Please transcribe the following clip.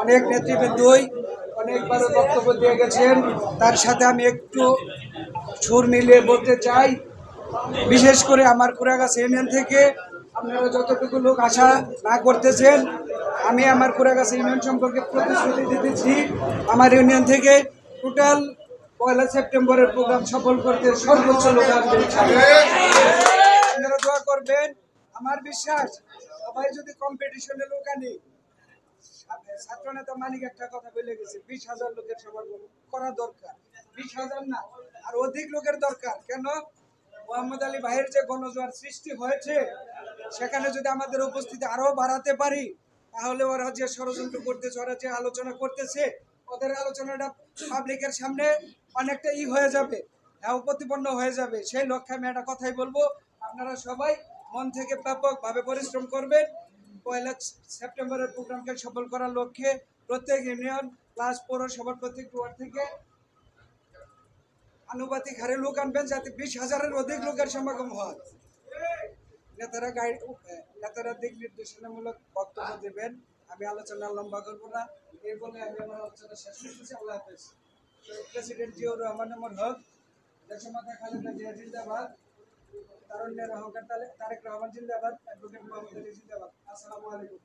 অনেক নেতৃবৃন্দই অনেকবার বক্তব্য দিয়ে গেছেন। তার সাথে আমি একটু সুর মিলিয়ে বলতে চাই, বিশেষ করে আমার কুড়াগাছা ইউনিয়ন থেকে আপনারা যতটুকু লোক আশা না করতেছেন, আমি আমার কুড়াগাছা ইউনিয়ন সম্পর্কে প্রতিশ্রুতি দিতেছি আমার ইউনিয়ন থেকে টোটাল 1 সেপ্টেম্বরের প্রোগ্রাম সফল করতে সর্বোচ্চ লোক আসবে। আপনারা দোয়া করবেন। আমার বিশ্বাস সবাই যদি কম্পিটিশনে লোক আনি, ছাত্রনেতা মানিক একটা কথা বলে গেছে, 20,000 লোকের সভা করা দরকার। 20,000 না, আর অধিক লোকের দরকার। কেন? মোহাম্মদ আলী ভাইয়ের যে গণজোয়ার সৃষ্টি হয়েছে, সেখানে যদি আমাদের উপস্থিতি আরো বাড়াতে পারি, তাহলে ওরা যে ষড়যন্ত্র করতেছে, ওরা যে আলোচনা করতেছে, ওদের আলোচনাটা পাবলিকের সামনে অনেকটা হয়ে যাবে, প্রতিপন্ন হয়ে যাবে। সেই লক্ষ্যে আমি একটা কথাই বলবো, আপনারা সবাই মন থেকে ব্যাপকভাবে পরিশ্রম করবেন। 1 সেপ্টেম্বরের প্রোগ্রামকে সফল করার লক্ষ্যে প্রত্যেক ইউনিয়ন প্লাস পৌরসভার প্রত্যেক ওয়ার্ড থেকে আনুপাতিক হারে লোক আনবেন, যাতে 20,000-এর অধিক লোকের সমাগম হয়। নেতারা দিক নির্দেশনামূলক বক্তব্য দেবেন। আমি আলোচনা লম্বা করবো না, এই বলে আমি আমার আলোচনা শেষ করতেছি। আল্লাহ হাফেজ। প্রেসিডেন্ট জিয়াউর রহমান হক, দেশমাতা খালেদা জিয়া জিন্দাবাদ, তারুণ্যের অহংকার তারেক রহমান জিন্দাবাদ, অ্যাডভোকেট মোহাম্মদ আলী জিন্দাবাদ। আসসালামু আলাইকুম।